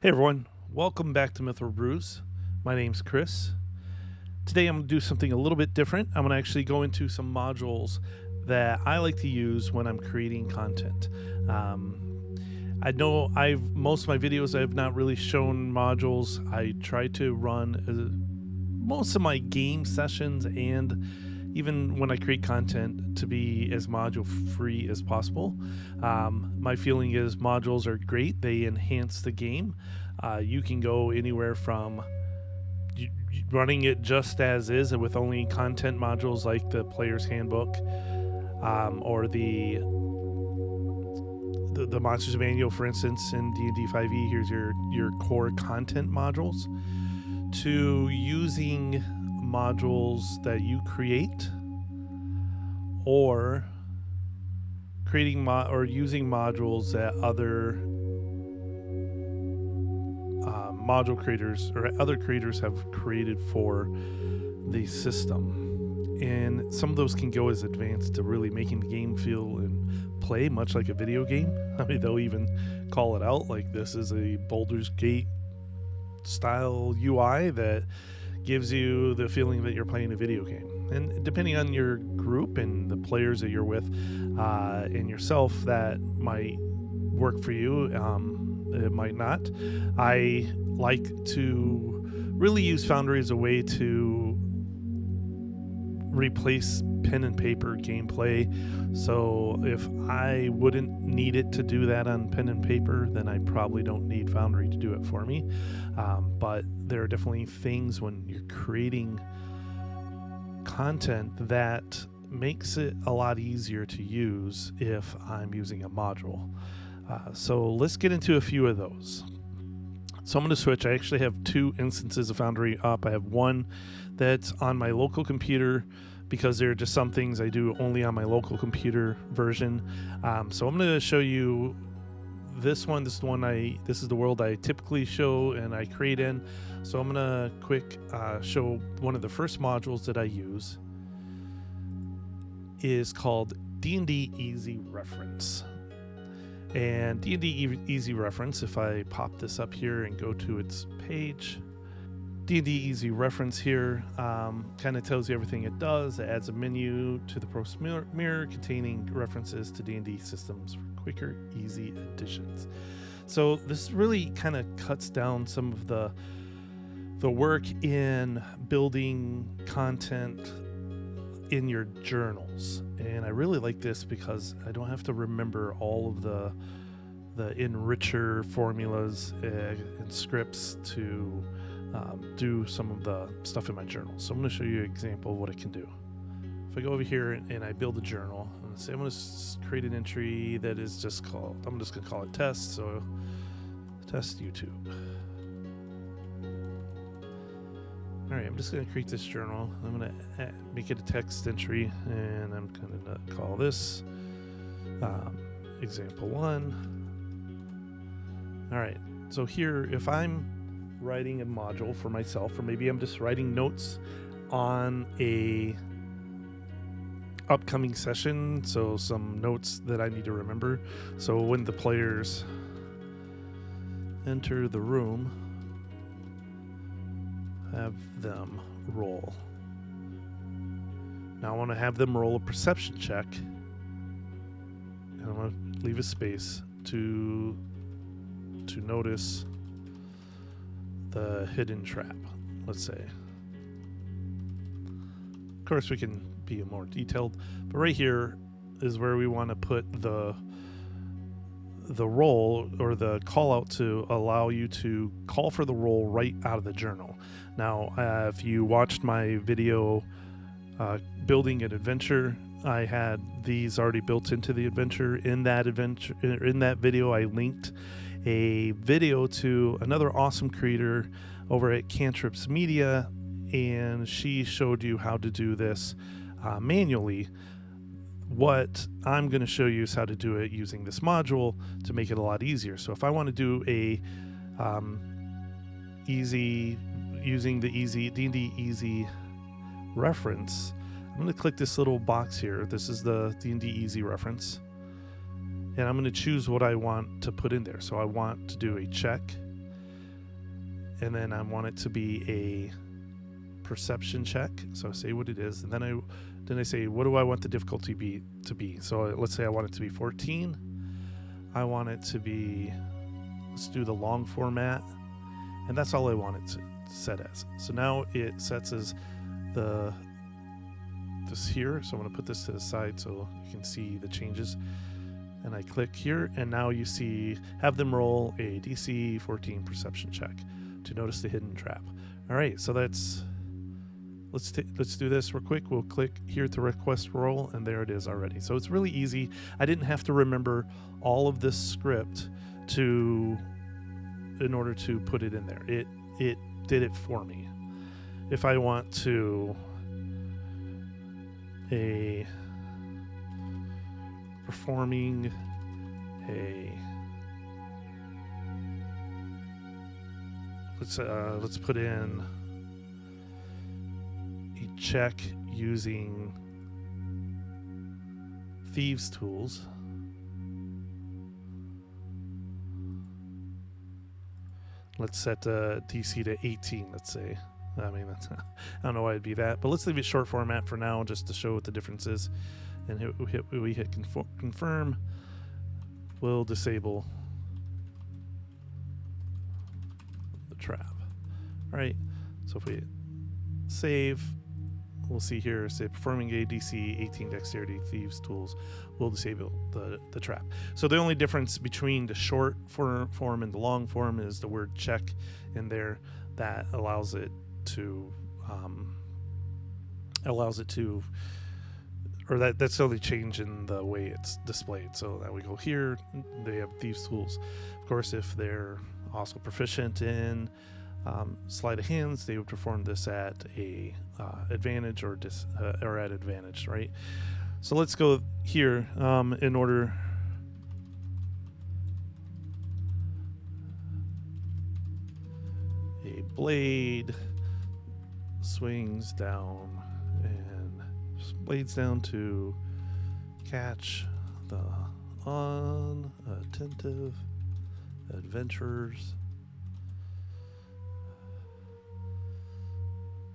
Hey everyone, welcome back to Mithral Brews. My name's Chris. Today I'm going to do something a little bit different. I'm going to actually go into some modules that I like to use when I'm creating content. I know most of my videos I've not really shown modules. I try to run most of my game sessions and even when I create content to be as module free as possible. My feeling is modules are great. They enhance the game. You can go anywhere from running it just as is with only content modules like the player's handbook or the Monsters Manual, for instance, in D&D 5e. Here's your core content modules, to using modules that you create, or creating or using modules that other module creators or other creators have created for the system. And some of those can go as advanced to really making the game feel and play much like a video game. I mean, they'll even call it out like this is a Baldur's Gate style UI that gives you the feeling that you're playing a video game. And depending on your group and the players that you're with and yourself, that might work for you. It might not. I like to really use Foundry as a way to replace pen and paper gameplay. So if I wouldn't need it to do that on pen and paper, then I probably don't need Foundry to do it for me. But there are definitely things when you're creating content that makes it a lot easier to use if I'm using a module. So let's get into a few of those. So I'm going to switch. I actually have two instances of Foundry up. I have one that's on my local computer because there are just some things I do only on my local computer version. So I'm going to show you this one. This is the world I typically show and I create in. So I'm going to quick show one of the first modules that I use is called D&D Easy Reference. And D&D Easy Reference, if I pop this up here and go to its page, D&D Easy Reference here kind of tells you everything it does. It adds a menu to the Pro Mirror containing references to D&D systems for quicker, easy additions. So this really kind of cuts down some of the work in building content in your journals. And I really like this because I don't have to remember all of the enricher formulas and scripts to do some of the stuff in my journal. So I'm going to show you an example of what it can do. If I go over here and I build a journal, and say I'm going to create an entry that is just called, I'm just going to call it test. So test YouTube. All right, I'm just going to create this journal. I'm going to make it a text entry, and I'm going to call this example 1. All right, so here, if I'm writing a module for myself, or maybe I'm just writing notes on a upcoming session, so some notes that I need to remember. So when the players enter the room, have them roll. Now I want to have them roll a perception check, and I'm going to leave a space to notice the hidden trap, let's say. Of course, we can be more detailed, but right here is where we want to put the roll or the call out to allow you to call for the roll right out of the journal. Now, if you watched my video building an adventure, I had these already built into the adventure. In that video, I linked a video to another awesome creator over at Cantrips Media, and she showed you how to do this manually. What I'm going to show you is how to do it using this module to make it a lot easier. So if I want to do a using the D&D Easy Reference, I'm going to click this little box here. This is the D&D Easy Reference, and I'm going to choose what I want to put in there. So I want to do a check, and then I want it to be a perception check. So I say what it is, and then I say, what do I want the difficulty to be? So let's say I want it to be 14. I want it to be, let's do the long format, and that's all I want it to set as. So now it sets as this here. So I'm going to put this to the side so you can see the changes. And I click here, and now you see, have them roll a DC 14 perception check to notice the hidden trap. All right, so let's do this real quick. We'll click here to request roll, and there it is already. So it's really easy. I didn't have to remember all of this script in order to put it in there. It did it for me. If I want to performing let's put in a check using thieves tools. Let's set DC to 18, let's say. I mean, I don't know why it'd be that, but let's leave it short format for now just to show what the difference is. And we hit confirm. We'll disable the trap. All right, so if we hit save, we'll see here, say performing a DC 18 dexterity thieves tools will disable the trap. So the only difference between the short form and the long form is the word check in there that allows it to or that's the only change in the way it's displayed. So that we go here, they have thieves tools. Of course, if they're also proficient in sleight of hands, they would perform this at a advantage or at advantage, right? So let's go here in order. A blade swings down and blades down to catch the unattentive adventurers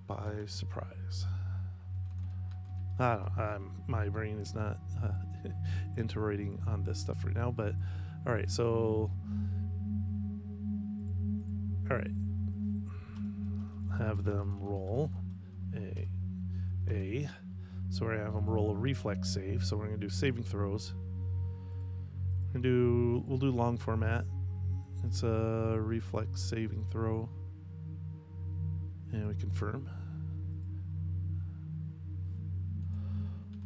by surprise. My brain is not into writing on this stuff right now, but all right. So, all right, have them roll a. So we're gonna have them roll a reflex save. So we're gonna do saving throws. We'll do long format. It's a reflex saving throw, and we confirm.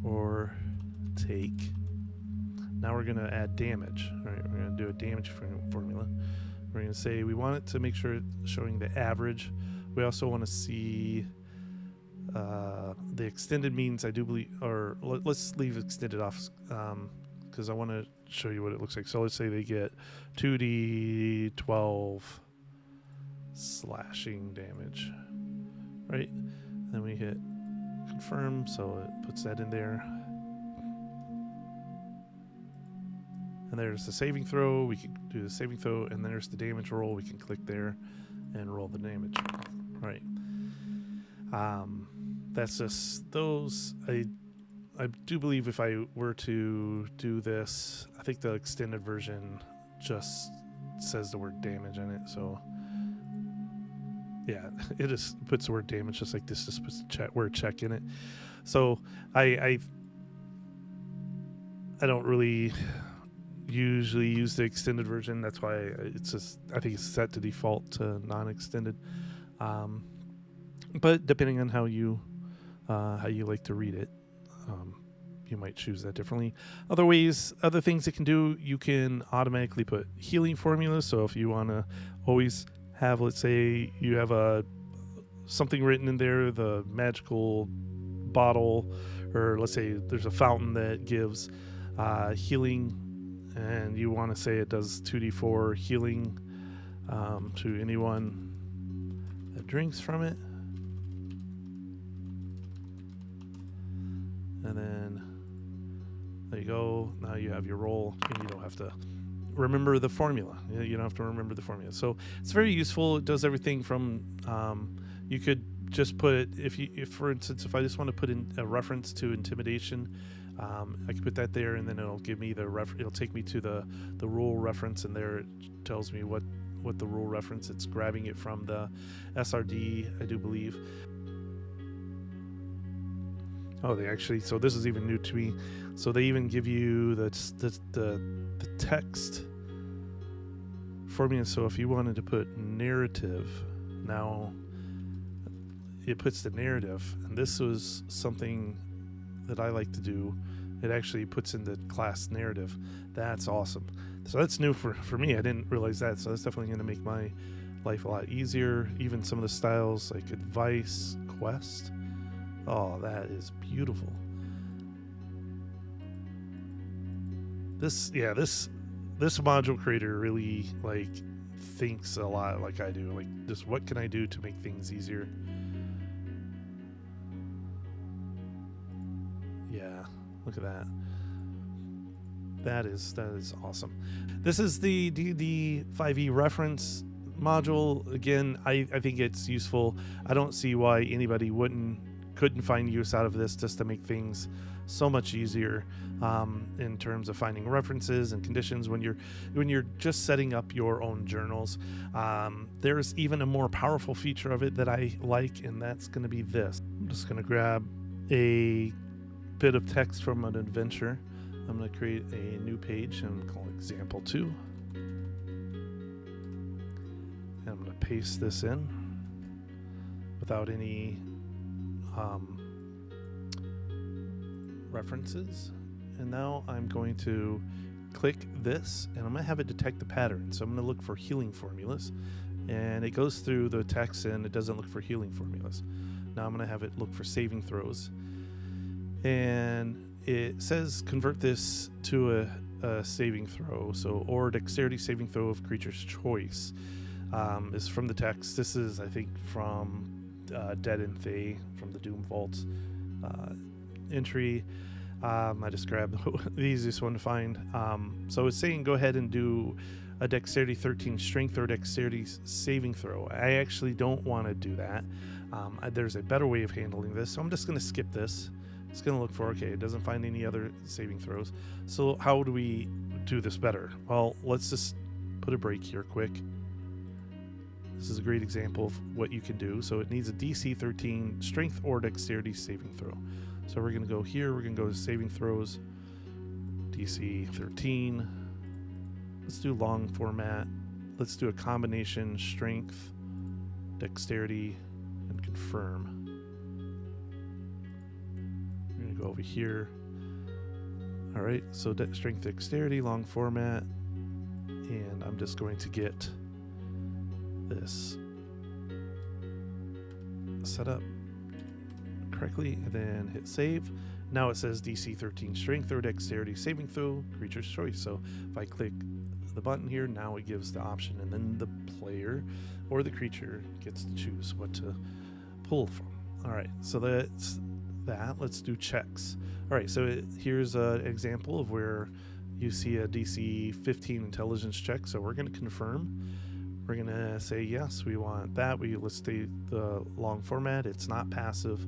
Or take. Now we're gonna add damage. All right, we're gonna do a damage formula. We're gonna say we want it to make sure it's showing the average. We also want to see the extended means. I do believe, or let's leave extended off because I want to show you what it looks like. So let's say they get 2d12 slashing damage, right? Then we hit confirm, so it puts that in there. And there's the saving throw. We can do the saving throw, and there's the damage roll. We can click there and roll the damage. Right. That's just those. I do believe if I were to do this, I think the extended version just says the word damage in it. So yeah, it just puts the word damage just like this. Just puts the word check in it. So I don't really usually use the extended version. That's why it's just, I think it's set to default to non-extended. But depending on how you like to read it, you might choose that differently. Other things it can do, you can automatically put healing formulas. So if you want to always have, let's say you have something written in there, the magical bottle, or let's say there's a fountain that gives healing, and you want to say it does 2d4 healing to anyone that drinks from it. And then there you go. Now you have your roll, and you don't have to remember the formula. You don't have to remember the formula. So it's very useful. It does everything from you could just put if for instance, if I just want to put in a reference to intimidation, I can put that there, and then it'll give me it'll take me to the rule reference, and there it tells me what the rule reference. It's grabbing it from the SRD, I do believe. Oh, they actually, so this is even new to me. So they even give you the text formula. So if you wanted to put narrative, now it puts the narrative, and this was something that I like to do. It actually puts in the class narrative. That's awesome. So that's new for me. I didn't realize that. So that's definitely going to make my life a lot easier. Even some of the styles like advice, quest. Oh, that is beautiful. This module creator really like thinks a lot like I do. Like, just what can I do to make things easier? Yeah, look at that. That is awesome. This is the D&D 5e reference module. Again, I think it's useful. I don't see why anybody couldn't find use out of this, just to make things so much easier in terms of finding references and conditions when you're just setting up your own journals. There's even a more powerful feature of it that I like, and that's going to be this. I'm just going to grab a bit of text from an adventure. I'm going to create a new page and call it example 2. And I'm going to paste this in without any references. And now I'm going to click this, and I'm going to have it detect the pattern. So I'm going to look for healing formulas, and it goes through the text and it doesn't look for healing formulas. Now I'm going to have it look for saving throws, and it says convert this to a saving throw. So, or dexterity saving throw of creature's choice is from the text. This is, I think, from Dead and Thay from the Doom Vault entry. I just grabbed the easiest one to find. So it's saying go ahead and do a dexterity 13 strength or dexterity saving throw. I actually don't want to do that. There's a better way of handling this, so I'm just going to skip this. It's going to look for, okay, it doesn't find any other saving throws. So how do we do this better? Well, let's just put a break here quick. This is a great example of what you can do. So it needs a DC 13 strength or dexterity saving throw. So we're going to go here. We're going to go to saving throws, DC 13. Let's do long format. Let's do a combination strength, dexterity, and confirm. We're going to go over here. All right, so strength, dexterity, long format. And I'm just going to get this set up correctly, and then hit save. Now it says DC 13 strength or dexterity saving throw, creature's choice. So if I click the button here, now it gives the option, and then the player or the creature gets to choose what to pull from. All right, so that's that. Let's do checks. All right, so here's an example of where you see a DC 15 intelligence check. So we're going to confirm. We're going to say yes, we want that. Let's state the long format. It's not passive.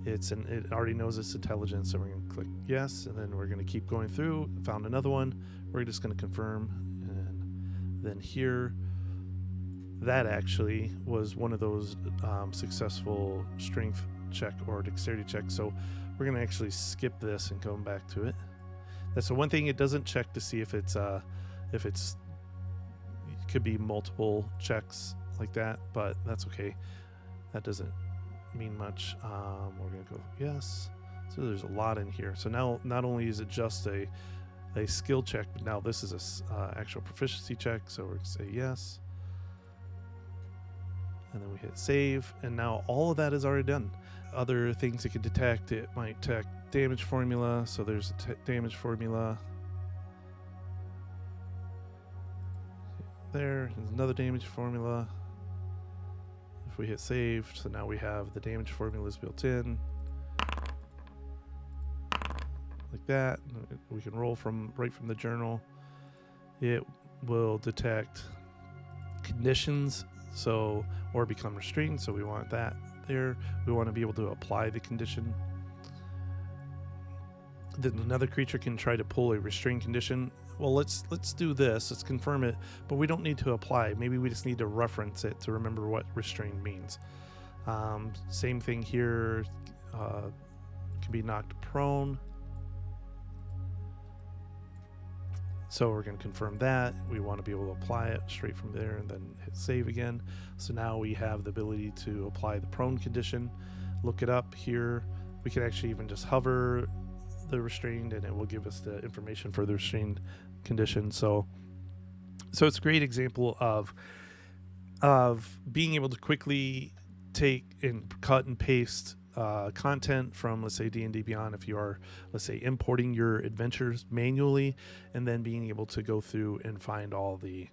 It already knows it's intelligence, so we're going to click yes, and then we're going to keep going through. Found another one. We're just going to confirm, and then here, that actually was one of those successful strength check or dexterity check. So we're going to actually skip this and come back to it. That's the one thing it doesn't check to see if it's it could be multiple checks like that, but that's okay. That doesn't mean much. We're going to go yes. So there's a lot in here. So now not only is it just a skill check, but now this is a actual proficiency check. So we're going to say yes. And then we hit save, and now all of that is already done. Other things it could detect, it might detect damage formula. So there's a damage formula. There's another damage formula. If we hit save, so now we have the damage formulas built in. Like that. We can roll right from the journal. It will detect conditions, so or become restrained, so we want that there. We want to be able to apply the condition. Then another creature can try to pull a restrained condition. Well, let's do this. Let's confirm it, but we don't need to apply. Maybe we just need to reference it to remember what restrained means. Same thing here. Can be knocked prone. So we're going to confirm that. We want to be able to apply it straight from there and then hit save again. So now we have the ability to apply the prone condition. Look it up here. We can actually even just hover the restrained and it will give us the information for the restrained condition. So it's a great example of being able to quickly take and cut and paste content from, let's say, D&D Beyond, if you are, let's say, importing your adventures manually, and then being able to go through and find all the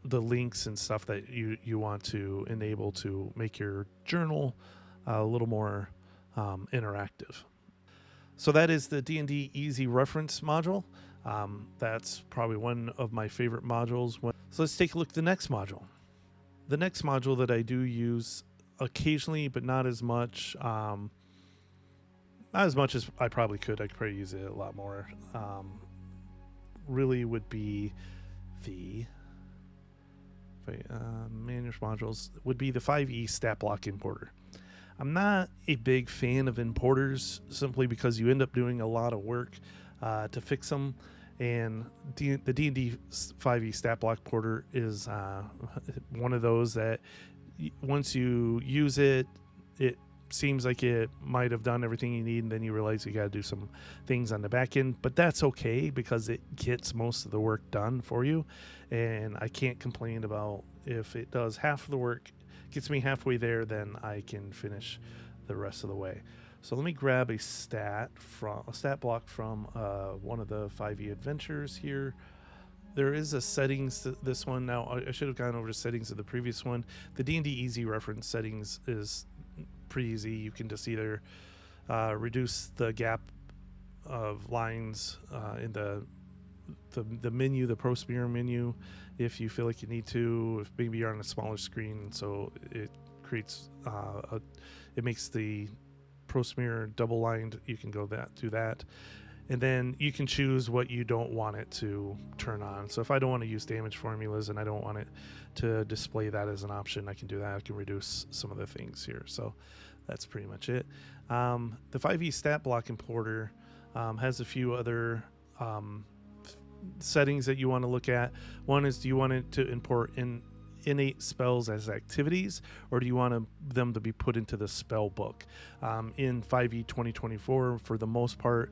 links and stuff that you want to enable to make your journal a little more interactive. So that is the D&D Easy Reference module. That's probably one of my favorite modules. So let's take a look at the next module. The next module that I do use occasionally, but not as much. Not as much as I probably could. I could probably use it a lot more. Really would be the managed modules would be the 5e Statblock Importer. I'm not a big fan of importers simply because you end up doing a lot of work to fix them. And the D&D 5e Statblock Importer is one of those that once you use it, it seems like it might have done everything you need, and then you realize you got to do some things on the back end. But that's okay because it gets most of the work done for you. And I can't complain about if it does half of the work, gets me halfway there, then I can finish the rest of the way. So let me grab a stat block from one of the 5e adventures here. There is a settings to this one. Now, I should have gone over the settings of the previous one. The D&D Easy Reference settings is pretty easy. You can just either reduce the gap of lines in the menu, the Pro Smear menu, if you feel like you need to. If maybe you're on a smaller screen, so it creates it makes the Pro Smear double lined. You can go do that. And then you can choose what you don't want it to turn on. So if I don't want to use damage formulas and I don't want it to display that as an option, I can do that. I can reduce some of the things here. So that's pretty much it. The 5e Statblock Importer has a few other settings that you want to look at. One is, do you want it to import innate spells as activities, or do you want them to be put into the spell book? In 5e 2024, for the most part,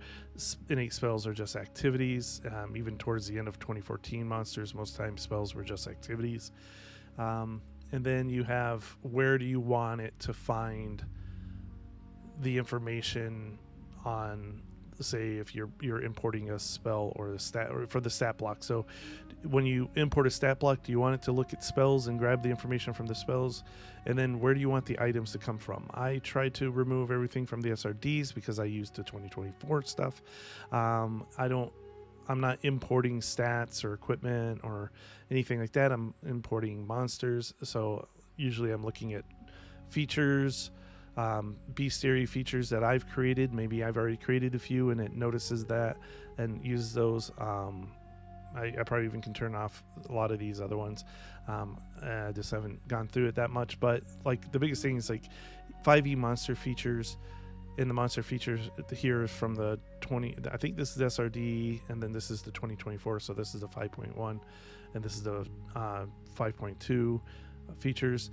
innate spells are just activities. Even towards the end of 2014 monsters, most times spells were just activities. And then you have, where do you want it to find the information on, say, if you're importing a spell or the stat, or for the stat block. So when you import a stat block, do you want it to look at spells and grab the information from the spells? And then where do you want the items to come from? I try to remove everything from the SRDs because I used the 2024 stuff. I'm not importing stats or equipment or anything like that. I'm importing monsters. So usually I'm looking at features, bestiary features that I've created. Maybe I've already created a few and it notices that and uses those. I probably even can turn off a lot of these other ones. I just haven't gone through it that much, but like the biggest thing is like 5e monster features. In the monster features here is from the 20, I think this is SRD, and then this is the 2024, so this is the 5.1, and this is the 5.2 features.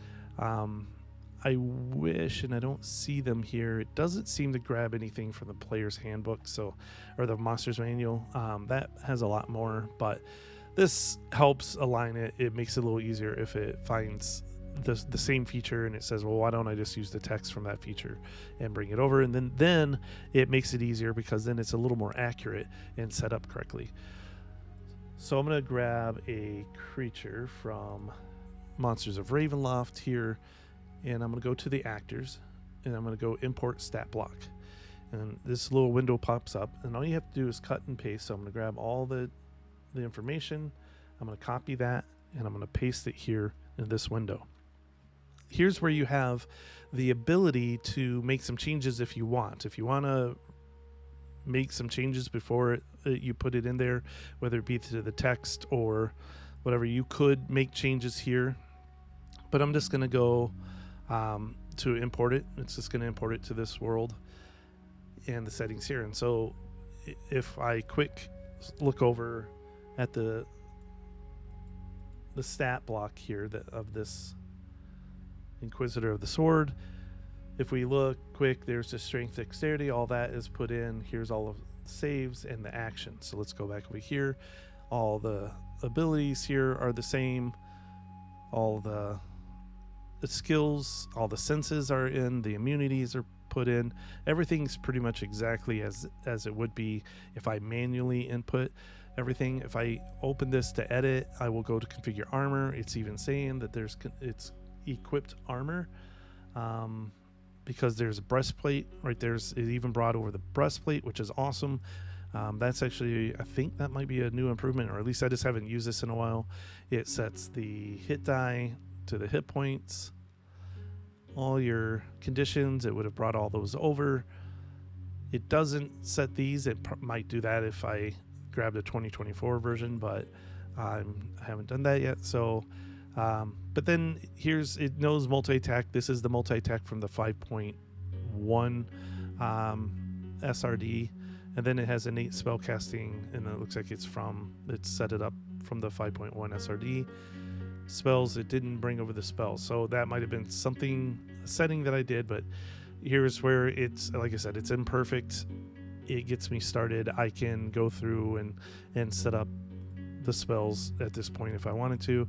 I wish, and I don't see them here, it doesn't seem to grab anything from the player's handbook, so, or the monster's manual. That has a lot more, but this helps align it. It makes it a little easier if it finds the same feature and it says, well, why don't I just use the text from that feature and bring it over? And then it makes it easier because then it's a little more accurate and set up correctly. So I'm going to grab a creature from Monsters of Ravenloft here, and I'm going to go to the actors, and I'm going to go import stat block. And this little window pops up, and all you have to do is cut and paste. So I'm going to grab all the the information. I'm going to copy that and I'm going to paste it here in this window. Here's where you have the ability to make some changes if you want. If you want to make some changes before you put it in there, whether it be to the text or whatever, you could make changes here. But I'm just going to go to import it. It's just going to import it to this world and the settings here. And so if I quick look over at the stat block here of this Inquisitor of the Sword, if we look quick, there's the strength, dexterity, all that is put in. Here's all of the saves and the actions. So let's go back over here. All the abilities here are the same. All the skills, all the senses are in, the immunities are put in. Everything's pretty much exactly as it would be if I manually input everything. If I open this to edit, I will go to configure armor. It's even saying that it's equipped armor, because there's a breastplate right there. It even brought over the breastplate, which is awesome. That's actually, I think that might be a new improvement, or at least I just haven't used this in a while. It sets the hit die to the hit points, all your conditions. It would have brought all those over. It doesn't set these. It might do that if I grab the 2024 version, but I haven't done that yet. So but then it knows multi-attack. This is the multi-attack from the 5.1 SRD, and then it has innate spell casting, and it looks like it's set it up from the 5.1 SRD. Spells, it didn't bring over the spells, so that might have been a setting that I did, but here's where it's, like I said, it's imperfect. It gets me started. I can go through and set up the spells at this point if I wanted to.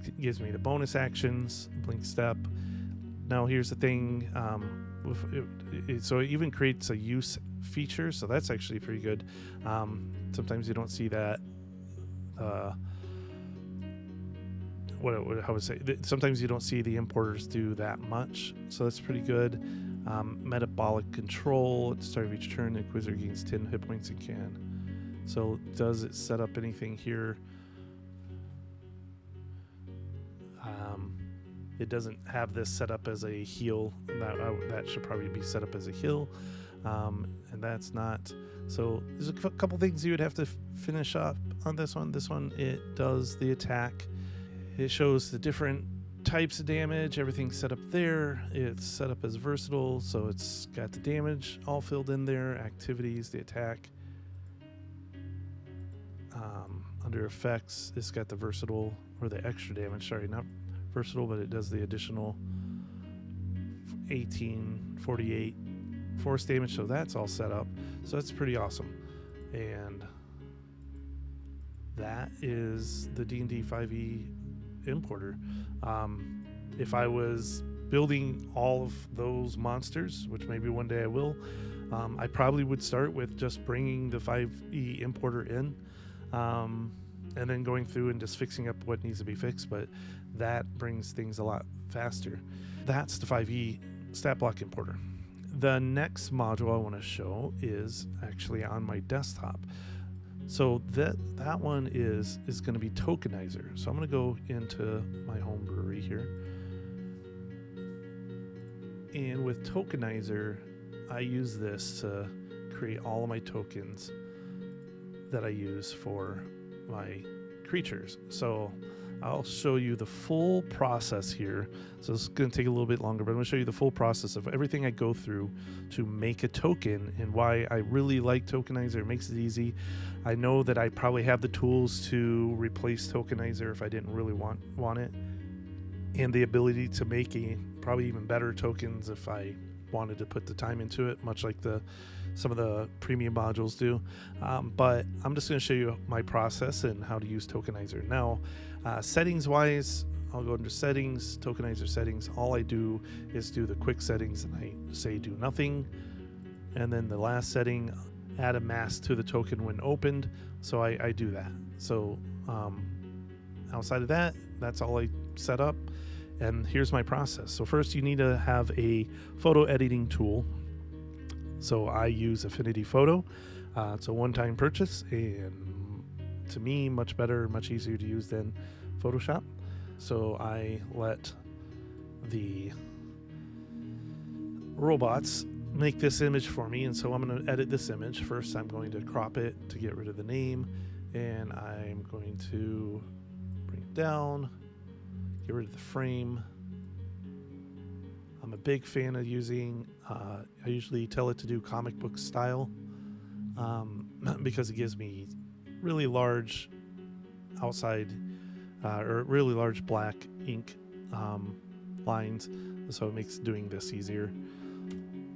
It gives me the bonus actions, blink step. Now here's the thing, so it even creates a use feature, so that's actually pretty good. Sometimes you don't see that. How would I say? Sometimes you don't see the importers do that much, so that's pretty good. Metabolic control. At the start of each turn, the Inquisitor gains 10 hit points and can. So does it set up anything here? It doesn't have this set up as a heal. That should probably be set up as a heal, and that's not. So there's a couple things you would have to finish up on this one. This one, it does the attack. It shows the different types of damage. Everything's set up there. It's set up as versatile, so it's got the damage all filled in there. Activities, the attack. Under effects, it's got the versatile, or the extra damage. Sorry, not versatile, but it does the additional 1848 force damage, so that's all set up. So that's pretty awesome. And that is the D&D 5e importer. If I was building all of those monsters, which maybe one day I will, I probably would start with just bringing the 5e importer in, and then going through and just fixing up what needs to be fixed, but that brings things a lot faster. That's the 5e Statblock Importer. The next module I want to show is actually on my desktop. So that one is going to be Tokenizer. So I'm going to go into my home brewery here. And with Tokenizer, I use this to create all of my tokens that I use for my creatures. So I'll show you the full process here. So it's going to take a little bit longer, but I'm going to show you the full process of everything I go through to make a token and why I really like Tokenizer. It makes it easy. I know that I probably have the tools to replace Tokenizer if I didn't really want it, and the ability to make probably even better tokens if I wanted to put the time into it, much like some of the premium modules do. But I'm just going to show you my process and how to use Tokenizer. Now, settings wise, I'll go into settings, Tokenizer settings. All I do is do the quick settings, and I say do nothing. And then the last setting, add a mask to the token when opened. So I do that. So outside of that, that's all I set up. And here's my process. So first you need to have a photo editing tool. So I use Affinity Photo. It's a one-time purchase, and to me, much better, much easier to use than Photoshop. So I let the robots make this image for me, and so I'm going to edit this image. First, I'm going to crop it to get rid of the name, and I'm going to bring it down, get rid of the frame. I'm a big fan of using, I usually tell it to do comic book style, because it gives me really large outside, or really large black ink lines, so it makes doing this easier.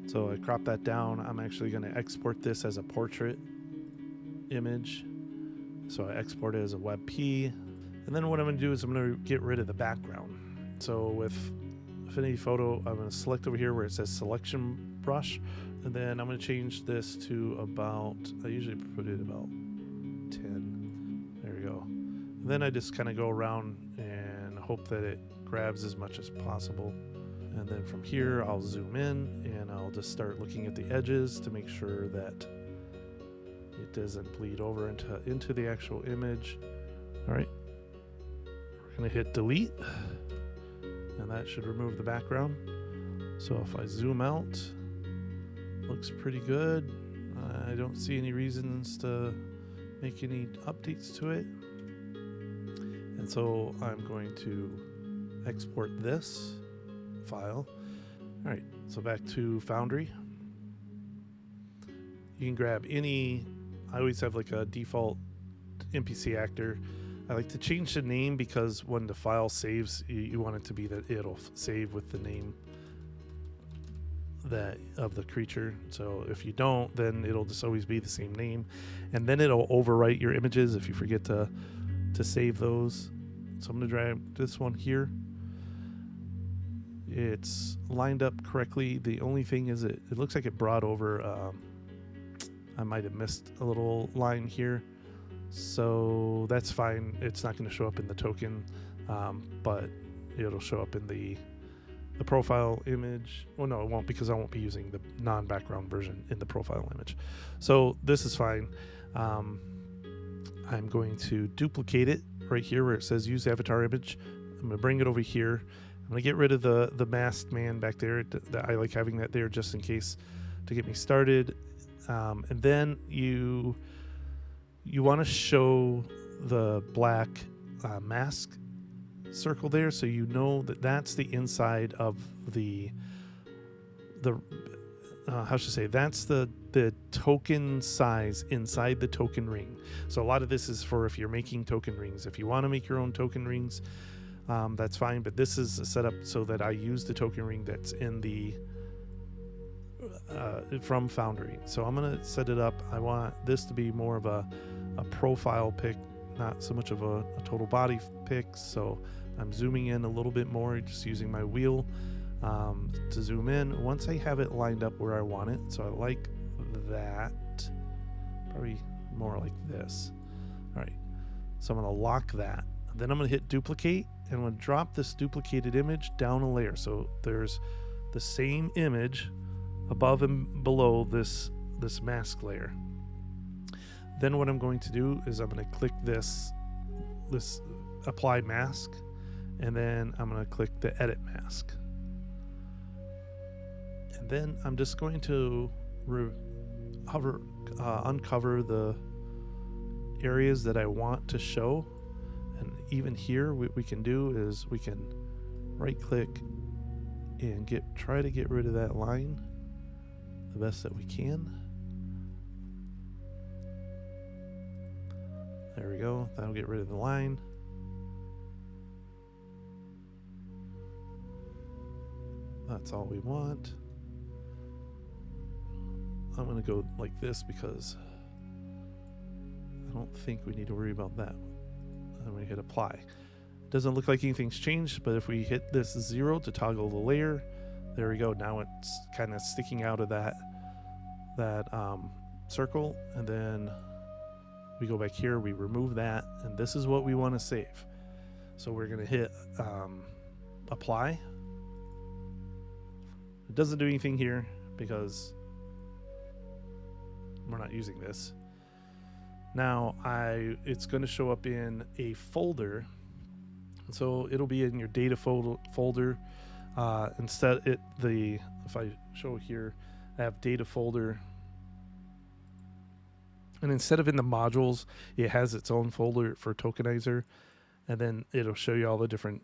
So I crop that down. I'm actually going to export this as a portrait image. So I export it as a WebP. And then what I'm going to do is I'm going to get rid of the background. So with Affinity Photo, I'm going to select over here where it says selection brush. And then I'm going to change this to about, I usually put it about 10. There we go. And then I just kind of go around and hope that it grabs as much as possible. And then from here, I'll zoom in and I'll just start looking at the edges to make sure that it doesn't bleed over into the actual image. All right, we're gonna hit delete, and that should remove the background. So if I zoom out, looks pretty good. I don't see any reasons to make any updates to it. And so I'm going to export this file. All right, so back to Foundry. You can grab any, I always have like a default NPC actor. I like to change the name because when the file saves, you want it to be that it'll save with the name that of the creature. So if you don't, then it'll just always be the same name, and then it'll overwrite your images if you forget to save those. So I'm gonna drag this one here. It's lined up correctly. The only thing is it looks like it brought over, I might have missed a little line here. So that's fine. It's not going to show up in the token, but it'll show up in the profile image. Well, no, it won't, because I won't be using the non-background version in the profile image. So this is fine. I'm going to duplicate it right here where it says use avatar image. I'm going to bring it over here. I'm going to get rid of the masked man back there. I like having that there just in case to get me started. And then you want to show the black mask circle there, so you know that that's the inside of the how should I say, that's the token size inside the token ring. So a lot of this is for if you're making token rings. If you want to make your own token rings, that's fine, but this is set up so that I use the token ring that's in the from Foundry. So I'm gonna set it up. I want this to be more of a profile pic, not so much of a total body pic. So I'm zooming in a little bit more, just using my wheel to zoom in. Once I have it lined up where I want it, so I like that, probably more like this. All right, so I'm gonna lock that. Then I'm gonna hit duplicate, and I'm gonna drop this duplicated image down a layer. So there's the same image above and below this mask layer. Then what I'm going to do is I'm going to click this apply mask, and then I'm going to click the edit mask. And then I'm just going to uncover the areas that I want to show. And even here, what we can do is we can right click and try to get rid of that line the best that we can. There we go. That'll get rid of the line. That's all we want. I'm going to go like this because I don't think we need to worry about that. And we hit apply. It doesn't look like anything's changed, but if we hit this 0 to toggle the layer, there we go. Now it's kind of sticking out of that circle, and then we go back here, we remove that, and this is what we want to save. So we're going to hit apply. It doesn't do anything here because we're not using this. Now it's going to show up in a folder, so it'll be in your data folder. If I show here, I have data folder, and instead of in the modules, it has its own folder for Tokenizer, and then it'll show you all the different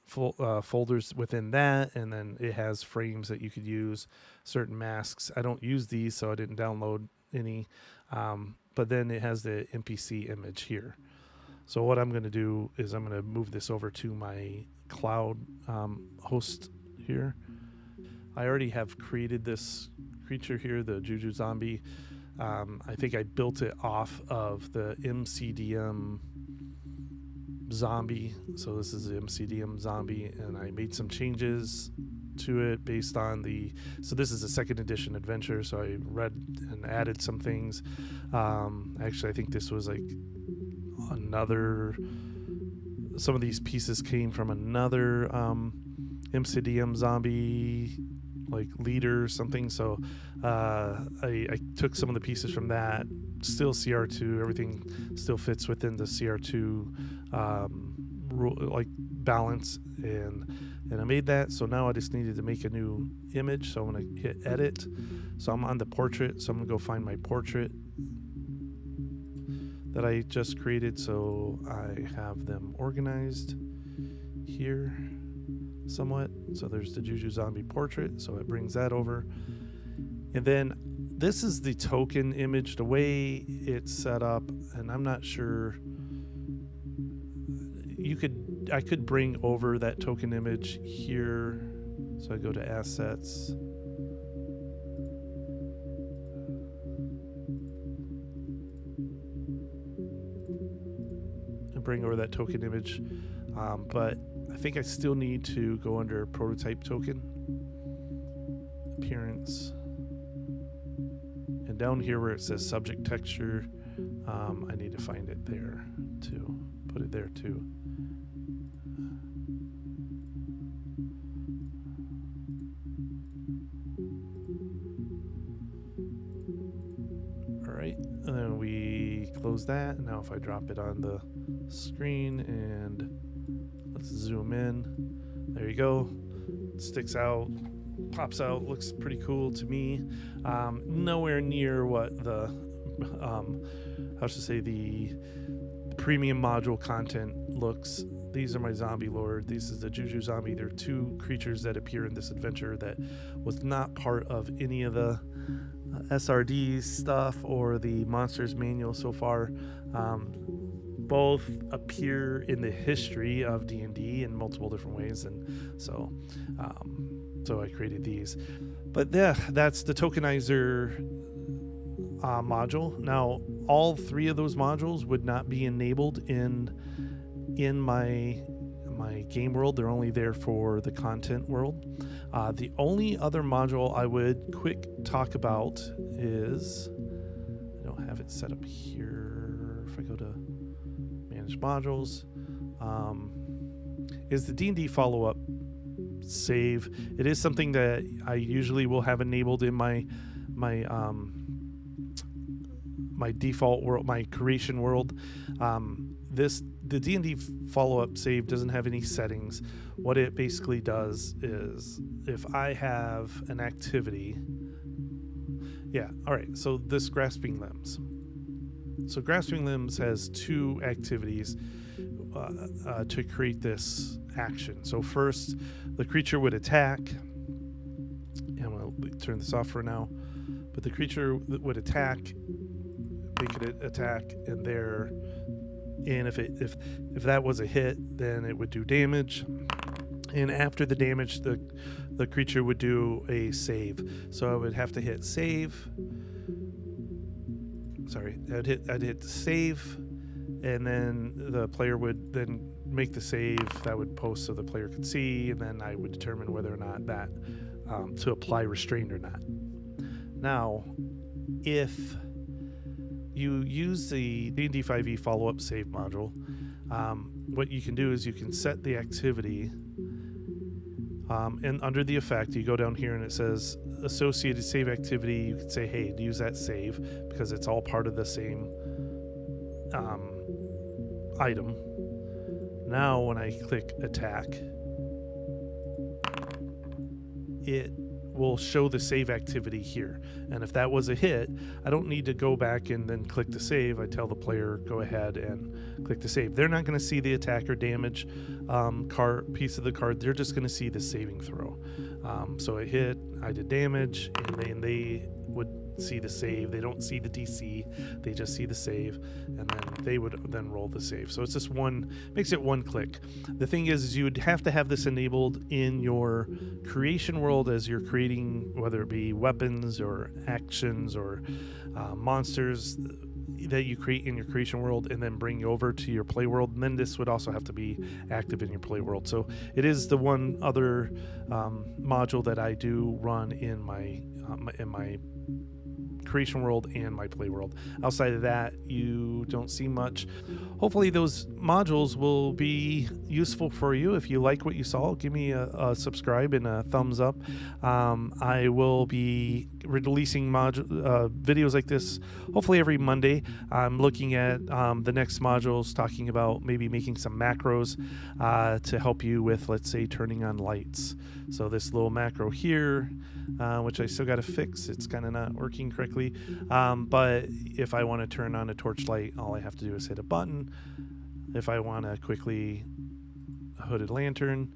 folders within that, and then it has frames that you could use, certain masks. I don't use these, so I didn't download any, but then it has the NPC image here. So what I'm going to do is I'm going to move this over to my cloud host here. I already have created this creature here, the Juju zombie. I think I built it off of the MCDM zombie. So this is the MCDM zombie, and I made some changes to it based on so this is a 2nd edition adventure, so I read and added some things. Actually, I think this was like some of these pieces came from another MCDM zombie like leader or something, so I took some of the pieces from that. Still CR2, everything still fits within the CR2 like balance, and I made that. So now I just needed to make a new image, so I'm going to hit edit. So I'm on the portrait, so I'm going to go find my portrait that I just created. So I have them organized here somewhat. So there's the Juju zombie portrait, so it brings that over. And then this is the token image, the way it's set up, and I'm not sure. I could bring over that token image here. So I go to assets. And bring over that token image. But I think I still need to go under prototype token, appearance. And down here where it says subject texture, I need to find it there too. Put it there too. All right, and then we close that. And now if I drop it on the screen and let's zoom in, there you go. It sticks out, pops out, looks pretty cool to me. Nowhere near what the the premium module content looks. These are my zombie lord. This is the Juju zombie. There are 2 creatures that appear in this adventure that was not part of any of the SRD stuff or the monsters manual so far. Both appear in the history of D&D in multiple different ways, and so I created these. But yeah, that's the Tokenizer module. Now, all 3 of those modules would not be enabled in my game world. They're only there for the content world. The only other module I would quick talk about is, I don't have it set up here. If I go to manage modules, is the D&D follow-up save. It is something that I usually will have enabled in my default world, my creation world. The D&D follow-up save doesn't have any settings. What it basically does is, if I have an activity, all right, so this grasping limbs. So grasping limbs has 2 activities to create this action. So first, the creature would attack. And I'm going to turn this off for now. But the creature would attack, make it attack, and there. And if that was a hit, then it would do damage. And after the damage, the creature would do a save. So I would have to hit save. Sorry, I'd hit save, and then the player would then make the save. That would post so the player could see, and then I would determine whether or not that to apply restraint or not. Now, if you use the D&D 5e follow-up save module, what you can do is you can set the activity, and under the effect, you go down here and it says associated save activity. You could say, hey, use that save, because it's all part of the same item. Now when I click attack, it will show the save activity here. And if that was a hit, I don't need to go back and then click to save. I tell the player, go ahead and click to save. They're not going to see the attack or damage piece of the card. They're just going to see the saving throw. So it hit, I did damage, and then they would see the save. They don't see the DC, they just see the save, and then they would then roll the save. So it's just makes it one click. The thing is you would have to have this enabled in your creation world as you're creating, whether it be weapons or actions or monsters that you create in your creation world and then bring over to your play world. And then this would also have to be active in your play world. So it is the one other module that I do run in my creation world and my play world. Outside of that, you don't see much. Hopefully those modules will be useful for you. If you like what you saw, give me a subscribe and a thumbs up. I will be releasing videos like this hopefully every Monday. I'm looking at the next modules, talking about maybe making some macros to help you with, let's say, turning on lights. So this little macro here, which I still got to fix. It's kind of not working correctly. But if I want to turn on a torchlight, all I have to do is hit a button. If I want to quickly hooded lantern,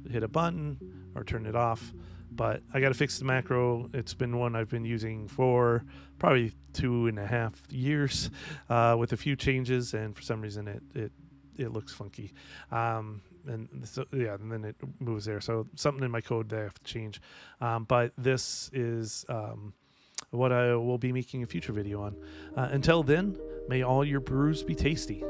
hit a button or turn it off. But I got to fix the macro. It's been one I've been using for probably 2.5 years with a few changes, and for some reason it looks funky. And so, yeah, and then it moves there. So something in my code that I have to change. But this is what I will be making a future video on. Until then, may all your brews be tasty.